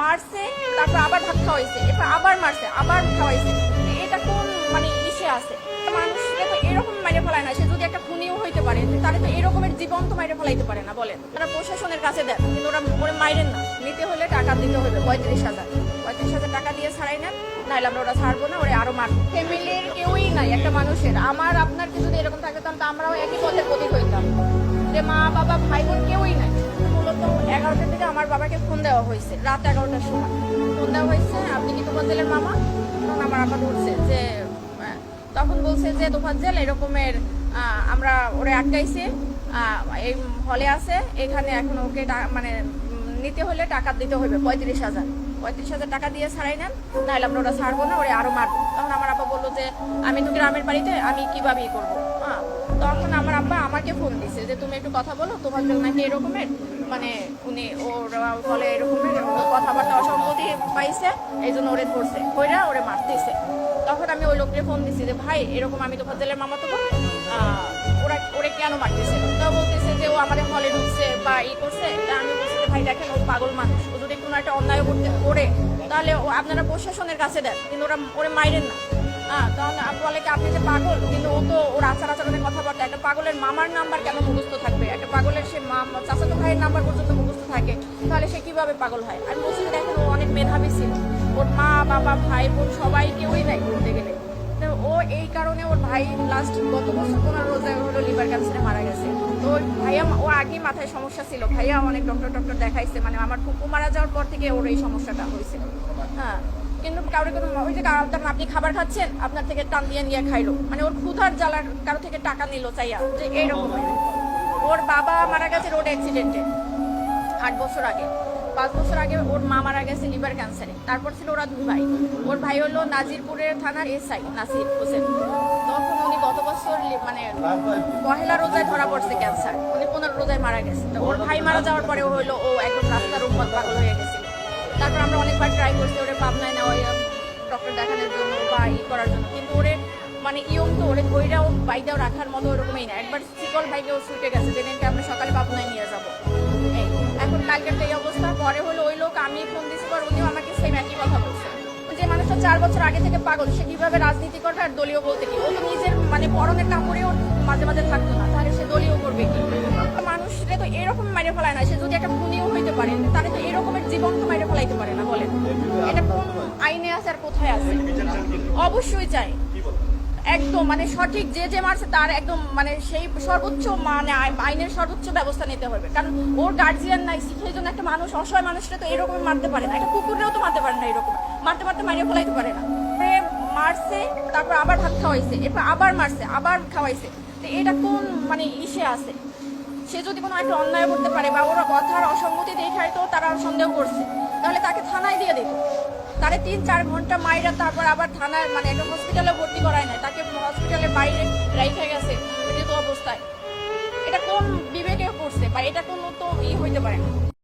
মারছে, তারপর আবার ভাত খাওয়াইছে, এরপর আবার মারছে, আবার খাওয়াইছে। এটা কোন মানে ইসে আছে? মানুষকে তো এরকম মাইরে ফেলায় না, সে যদি একটা খুনিও হইতে পারে তাহলে তো এরকমের জীবন তো মাইরে ফেলাইতে পারে না বলেন। তারা প্রশাসনের কাছে দেন, কিন্তু ওরা মাইরেন না। নিতে হলে টাকা দিতে হবে 35,000। 35,000 টাকা দিয়ে ছাড়াই নেন, নাহলে আমরা ওরা ছাড়বো না, ওরা আরো মারবো। ফ্যামিলির কেউই নাই একটা মানুষের। আমার আপনার কি যদি এরকম থাকতাম তো আমরাও একই পথের প্রতীক হইতাম, যে মা বাবা ভাই বোন কেউই নাই। মূলত 11টার দিকে আমার বাবাকে ফোন দেওয়া হয়েছে, রাত 11টার সময় ফোন দেওয়া হয়েছে, আপনি কি তোফাজ্জেলের মামা? তখন আমার আপা ধরছে যে তখন বলছে যে তোফাজ্জেল এরকমের আমরা ওরে আটকাইছে, এই হলে আছে, এখানে এখন ওকে মানে নিতে হলে টাকা দিতে হবে 35,000। 35,000 টাকা দিয়ে ছাড়াই নেন, নাহলে আমরা ওরা ছাড়বো না, ওরা আরো মারবো। তখন আমার আপা বললো যে আমি তো গ্রামের বাড়িতে, আমি কিভাবে করবো। তখন আমার আব্বা আমাকে ফোন দিছে যে তুমি একটু কথা বলো, তোমার জন্য নাকি এরকমের মানে উনি ওর বলে এরকমের কথাবার্তা অসম্মতি পাইছে, এই জন্য ওরে ধরছে, ওরা ওরে মারতেছে। তখন আমি ওই লোককে ফোন দিছি যে ভাই এরকম আমি তো ফাজ্জেলের মামা, তো ওরে কেন মারতেছে? তো বলতেছে যে ও আমাদের হলে ঢুকছে বা ই করছে। তা আমি বলছি যে ভাই দেখেন ও পাগল মানুষ, ও যদি কোনো একটা অন্যায় করতে করে তাহলে আপনারা প্রশাসনের কাছে দেন, কিন্তু ওরে মাইরেন না। তখন বলে কি আপনি যে পাগল, কিন্তু ও তো ওর আচার আচরণের কথাবার্তা, একটা পাগলের মামার নাম্বার কেন মুখস্থ থাকবে? একটা পাগলের সে চাচাতো ভাইয়ের নাম্বার পর্যন্ত মুখস্থ থাকে, তাহলে সে কিভাবে পাগল হয়? আমি বলছি যে দেখেন ও অনেক মেধাবী ছিল, ওর মা বাবা ভাই বোন সবাই কেউই নাই বলতে গেলে। ও এই কারণে ওর ভাই লাস্ট গত বছর 15 রোজায় হলো লিভার ক্যান্সারে মারা গেছে। তো ওর ভাইয়া, ও আগেই মাথায় সমস্যা ছিল, ভাইয়া অনেক ডক্টর দেখাইছে, মানে আমার ফুপু মারা যাওয়ার পর থেকে ওর এই সমস্যাটা হয়েছিল। কিন্তু কারোর কোনো ওই যে আপনি খাবার খাচ্ছেন, আপনার থেকে টান দিয়ে নিয়ে খাইলো, মানে ওর ক্ষুধার জ্বালার কারো থেকে টাকা নিল চাইয়া, যে এইরকম। ওর বাবা মারা গেছে রোড অ্যাক্সিডেন্টে 8 বছর আগে। 5 বছর আগে ওর মা মারা গেছে লিভার ক্যান্সারে। তারপর ছিল ওরা 2 ভাই। ওর ভাই হলো নাজিরপুরের থানার এসআই নাসির হোসেন। তখন উনি গত বছর মানে পহেলা রোজায় ধরা পড়ছে ক্যান্সার, উনি 15 রোজায় মারা গেছে। তো ওর ভাই মারা যাওয়ার পরে হলো ও একদম রাস্তার উন্মাদ পাগল হয়ে গেছিল। তারপর আমরা অনেকবার ট্রাই করছি ওরে পাবনায় নেওয়া ডক্টর দেখানোর জন্য বা করার জন্য, কিন্তু ওরে মানে ইয়ং তো, ওরে ধৈরাও বাইদাও রাখার মতো ওরকমই না। একবার শিকল ভাইকেও ছুটে গেছে, যেদিনকে আমরা সকালে পাবনায় নিয়ে যাবো। এখন কালকের এই অবস্থা। পরে হলো ওই লোক, আমি ফোন দিচ্ছি পর উনিও আমাকে সেম একই কথা বলছে, যে মানুষটা 4 বছর আগে থেকে পাগল, সে কিভাবে রাজনীতি করবে আর দলীয় বলতে কি? ও তো নিজের মানে পরনের কাপড়েও মাঝে মাঝে থাকতো না, তাহলে সে দলীয় করবে কি? মানুষকে তো এরকম মাইরে ফেলায় না, সে যদি একটা খুনিও হইতে পারে তাহলে তো এরকমের জীবন তো মাইরে ফেলাইতে পারে না বলেন। এটা কোন আইনে আছে আর কোথায় আছে? অবশ্যই চাই একদম মানে সঠিক, যে মারছে তার একদম মানে সেই সর্বোচ্চ মানে আইনের সর্বোচ্চ ব্যবস্থা নিতে হবে। কারণ ওর গার্জিয়ান নাই, সেই জন্য একটা মানুষ, অসহায় মানুষটা তো এরকম মারতে পারে না, একটা কুকুরেও তো মারতে পারে না, এরকম মারতে মারিয়ে ফেলাইতে পারে না। মারছে, তারপর আবার ভাত খাওয়াইছে, এরপর আবার মারছে, আবার খাওয়াইছে। তো এটা কোন মানে ইসে আছে? সে যদি কোনো একটা অন্যায় করতে পারে বা ওরা কথার অসঙ্গতি দেখায় তো তারা সন্দেহ করছে, তাহলে তাকে থানায় দিয়ে দিত। তারে 3-4 ঘন্টা মাইরা তারপর আবার থানায় মানে একটা হসপিটালে ভর্তি করায় নাই, তাকে